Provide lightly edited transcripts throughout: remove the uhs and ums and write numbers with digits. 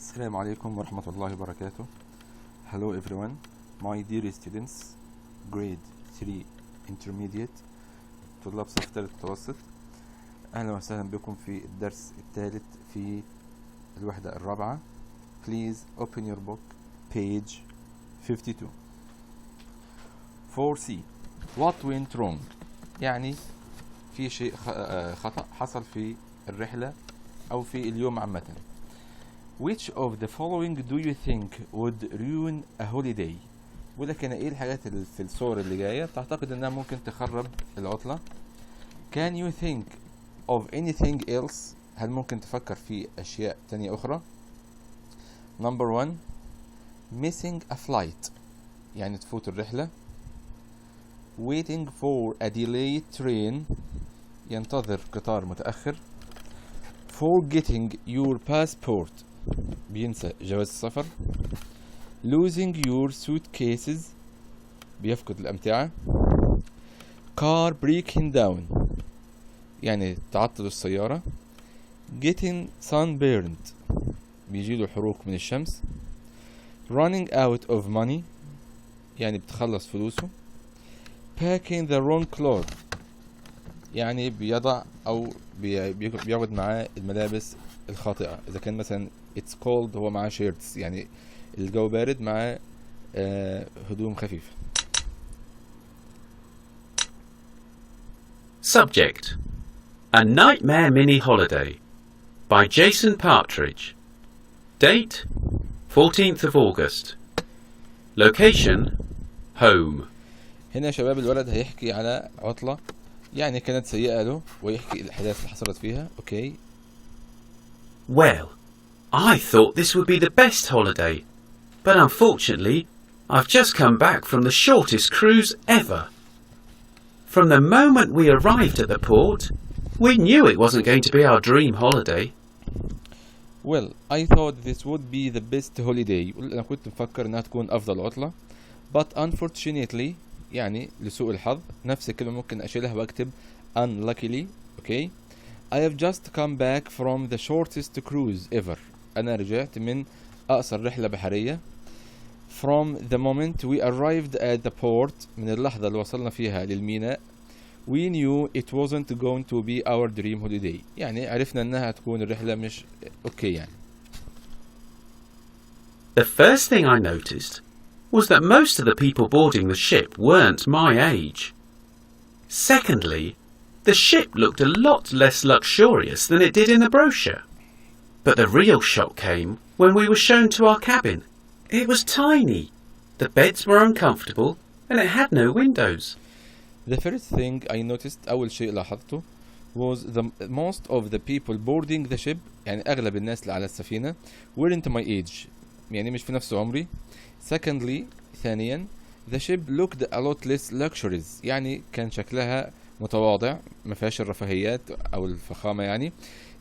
السلام عليكم ورحمة الله وبركاته. Hello everyone, my dear students, grade 3 intermediate, طلاب صف ثالث متوسط. أهلا وسهلا بكم في الدرس الثالث في الوحدة الرابعة. Please open your book page 52. 4C. What went wrong؟ يعني في شيء خطأ حصل في الرحلة أو في اليوم عامة. Which of the following do you think would ruin a holiday؟ ولكن ايه الحاجات اللي في الصور اللي جاية تعتقد انها ممكن تخرب العطلة؟ Can you think of anything else؟ هل ممكن تفكر في اشياء تانية اخرى؟ Number 1 missing a flight يعني تفوت الرحلة. Waiting for a delayed train ينتظر قطار متأخر. Forgetting your passport بينسى جواز السفر. Losing your suitcases بيفقد الأمتعة. Car breaking down يعني تعطل السيارة. Getting sunburned بيجيله حروق من الشمس. Running out of money يعني بتخلص فلوسه. Packing the wrong clothes يعني بيضع أو بياخد معاه الملابس الخاطئة. إذا كان مثلا it's cold هو معاه shirts يعني الجو بارد معاه هدوم خفيفة. Subject: A Nightmare Mini Holiday by Jason Partridge. Date: 14th of August. Location: Home. هنا يا شباب الولد هيحكي على عطلة يعني كانت سيئة له ويحكي الأحداث اللي حصلت فيها. أوكي. Well, I thought this would be the best holiday, but unfortunately, I've just come back from the shortest cruise ever. From the moment we arrived at the port, we knew it wasn't going to be our dream holiday. Well, I thought this would be the best holiday. أنا كنت مفكر إنها تكون أفضل عطلة. But unfortunately يعني لسوء الحظ نفس الكلمة ممكن أشيلها وأكتب unluckily. Okay. I have just come back from the shortest cruise ever. أنا رجعت من أقصر رحلة بحرية. From the moment we arrived at the port من اللحظة اللي وصلنا فيها للميناء we knew it wasn't going to be our dream holiday. يعني عرفنا أنها تكون الرحلة مش أوكي يعني. The first thing I noticed was that most of the people boarding the ship weren't my age. Secondly, the ship looked a lot less luxurious than it did in the brochure. But the real shock came when we were shown to our cabin. It was tiny. The beds were uncomfortable and it had no windows. The first thing I noticed أول شيء لاحظته was the most of the people boarding the ship يعني أغلب الناس اللي على السفينة weren't my age يعني مش في نفس عمري. Secondly ثانيا the ship looked a lot less luxurious يعني كان شكلها متواضع ما فيهاش الرفاهيات أو الفخامة يعني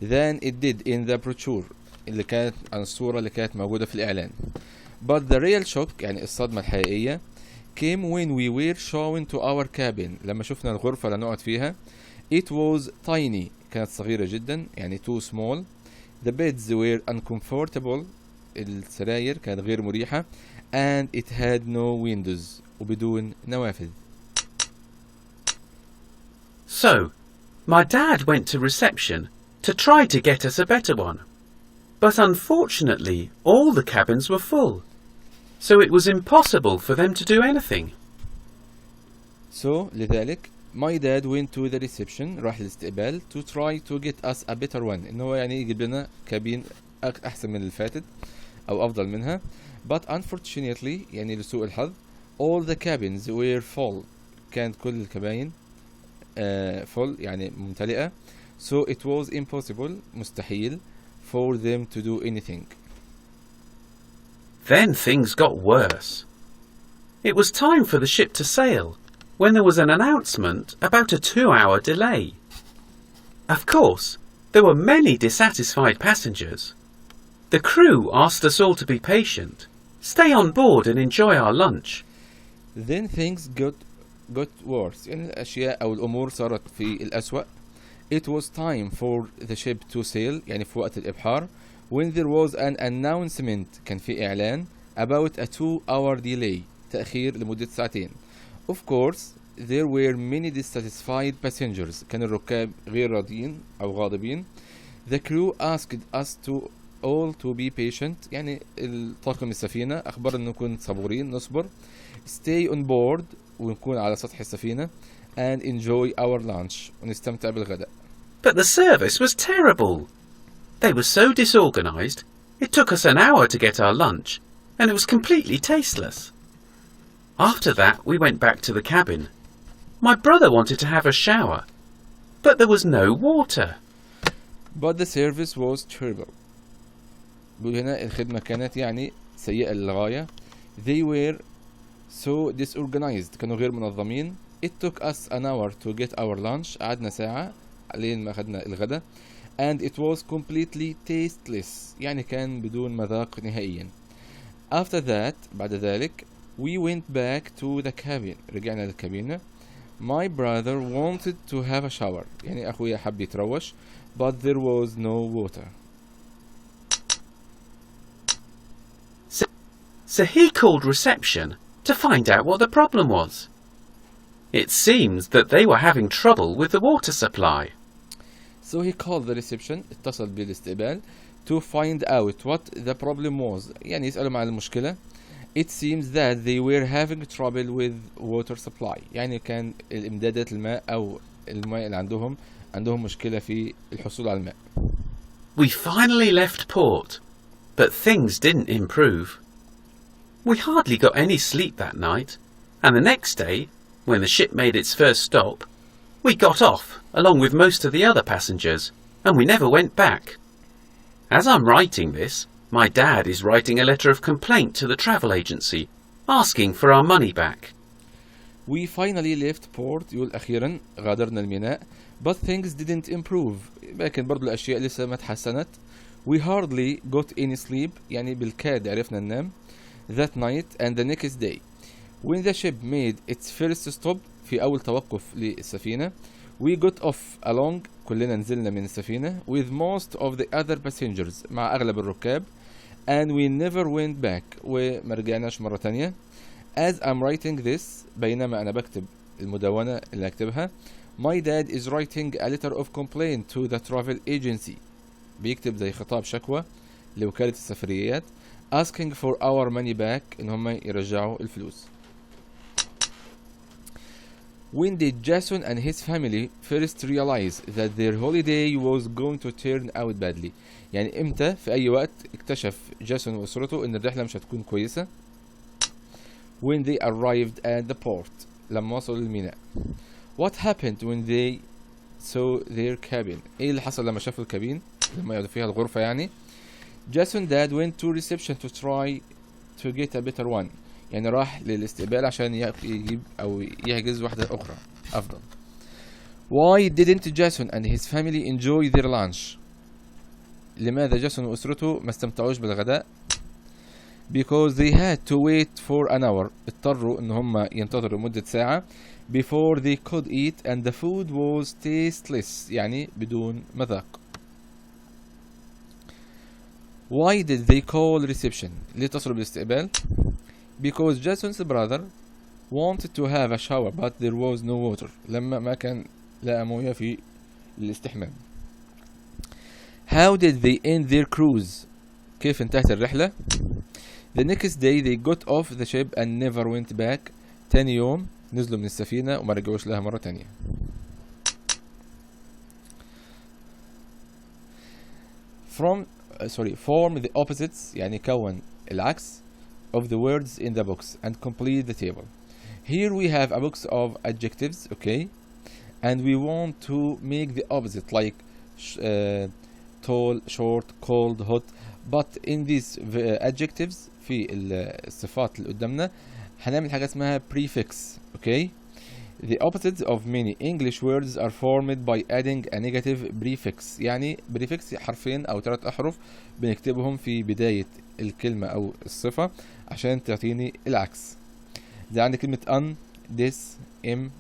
than it did in the brochure اللي كانت عن الصورة اللي كانت موجودة في الإعلان. But the real shock يعني الصدمة الحقيقية came when we were shown to our cabin لما شفنا الغرفة اللي نقعد فيها. It was tiny كانت صغيرة جدا يعني too small. The beds were uncomfortable السراير كانت غير مريحة and it had no windows وبدون نوافذ. So, my dad went to reception to try to get us a better one. But unfortunately, all the cabins were full. So it was impossible for them to do anything. So, لذلك my dad went to the reception راح الاستقبال to try to get us a better one إنه هو يعني يجيب لنا كابين أحسن من اللي فاتت أو أفضل منها. But unfortunately يعني لسوء الحظ all the cabins were full كانت كل الكباين full يعني ممتلئة. So it was impossible مستحيل for them to do anything. Then things got worse. It was time for the ship to sail when there was an announcement about a 2-hour delay. Of course, there were many dissatisfied passengers. The crew asked us all to be patient, stay on board and enjoy our lunch. Then things got worse يعني الأشياء أو الأمور صارت في الأسوأ. It was time for the ship to sail يعني في وقت الإبحار when there was an announcement كان في إعلان about a 2-hour delay تأخير لمدة ساعتين. Of course there were many dissatisfied passengers كان الركاب غير راضيين أو غاضبين. The crew asked us to all to be patient يعني الطاقم السفينة أخبر أن نكون صبورين نصبر. Stay on board ونكون على سطح السفينة and enjoy our lunch ونستمتع بالغداء. But the service was terrible. They were so disorganized, it took us an hour to get our lunch, and it was completely tasteless. After that, we went back to the cabin. My brother wanted to have a shower, but there was no water. But the service was terrible. بيقول هنا الخدمة كانت يعني سيئة للغاية. They were so disorganized كانوا غير منظمين. It took us an hour to get our lunch قعدنا ساعة لين ما أخذنا الغداء. And it was completely tasteless يعني كان بدون مذاق نهائيا. After that بعد ذلك we went back to the cabin رجعنا للكابينة. My brother wanted to have a shower يعني أخويا حب يتروش but there was no water. So he called reception to find out what the problem was. It seems that they were having trouble with the water supply. So he called the reception اتصل بالاستقبال to find out what the problem was يعني يسألهم عن المشكلة. It seems that they were having trouble with water supply يعني كان الإمدادات الماء أو الماء اللي عندهم مشكلة في الحصول على الماء. We finally left port, but things didn't improve. We hardly got any sleep that night, and the next day, when the ship made its first stop, we got off along with most of the other passengers, and we never went back. As I'm writing this, my dad is writing a letter of complaint to the travel agency, asking for our money back. We finally left port يقول أخيرا غادرنا الميناء but things didn't improve لكن برضو الأشياء لسه ما تحسنت. We hardly got any sleep يعني بالكاد عرفنا ننام that night and the next day. When the ship made its first stop في أول توقف للسفينة we got off along كلنا نزلنا من السفينة with most of the other passengers مع أغلب الركاب and we never went back وما رجعناش مرة تانية. As I'm writing this بينما أنا بكتب المدونة اللي أكتبها my dad is writing a letter of complaint to the travel agency بيكتب زي خطاب شكوى لوكالة السفريات asking for our money back إن هم يرجعوا الفلوس. When did Jason and his family first realize that their holiday was going to turn out badly يعني إمتى في أي وقت اكتشف جاسون وأسرته إن الرحلة مش هتكون كويسة. When they arrived at the port لما وصلوا للميناء. What happened when they saw their cabin إيه اللي حصل لما شافوا الكابين لما يقعدوا فيها الغرفة يعني. Jason dad went to reception to try to get a better one يعني راح للاستقبال عشان يجيب أو يحجز واحدة أخرى أفضل. Why didn't Jason and his family enjoy their lunch لماذا جاسون وأسرته ما استمتعوش بالغداء؟ Because they had to wait for an hour اضطروا إن هم ينتظروا مدة ساعة before they could eat and the food was tasteless يعني بدون مذاق. Why did they call reception ليه اتصلوا بالاستقبال؟ Because Jason's brother wanted to have a shower but there was no water لما ما كان لا موية في الاستحمام. How did they end their cruise كيف انتهت الرحلة؟ The next day they got off the ship and never went back تاني يوم نزلوا من السفينة وما رجعوش لها مرة تانية. Form the opposites يعني كون العكس of the words in the box and complete the table. Here we have a box of adjectives okay and we want to make the opposite like tall, short, cold, hot but in these adjectives في الصفات اللي قدامنا هنعمل حاجة اسمها prefix okay. The opposites of many English words are formed by adding a negative prefix يعني prefix حرفين أو 3 أحرف بنكتبهم في بداية الكلمة أو الصفة عشان تعطيني العكس. زي عندي كلمة un, this, am,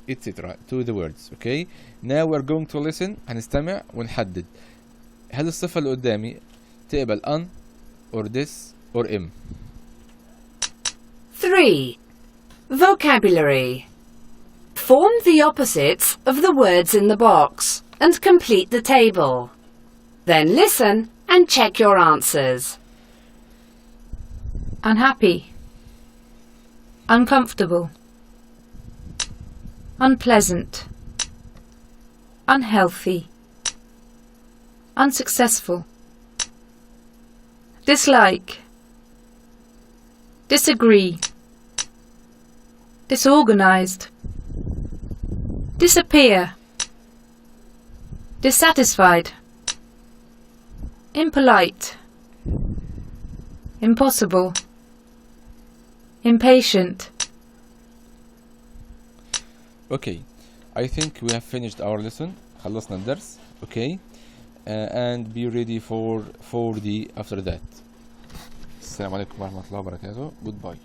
etc. to the words okay. Now we're going to listen هنستمع ونحدد هل الصفة اللي قدامي تقبل an or this or am. 3. Vocabulary. Form the opposites of the words in the box and complete the table. Then listen and check your answers. Unhappy, uncomfortable, unpleasant, unhealthy, unsuccessful, dislike, disagree, disorganized, disappear, dissatisfied, impolite, impossible, impatient. Okay, I think we have finished our lesson. خلصنا الدرس. Okay, and be ready for 4D after that. السلام عليكم ورحمة الله وبركاته. Goodbye.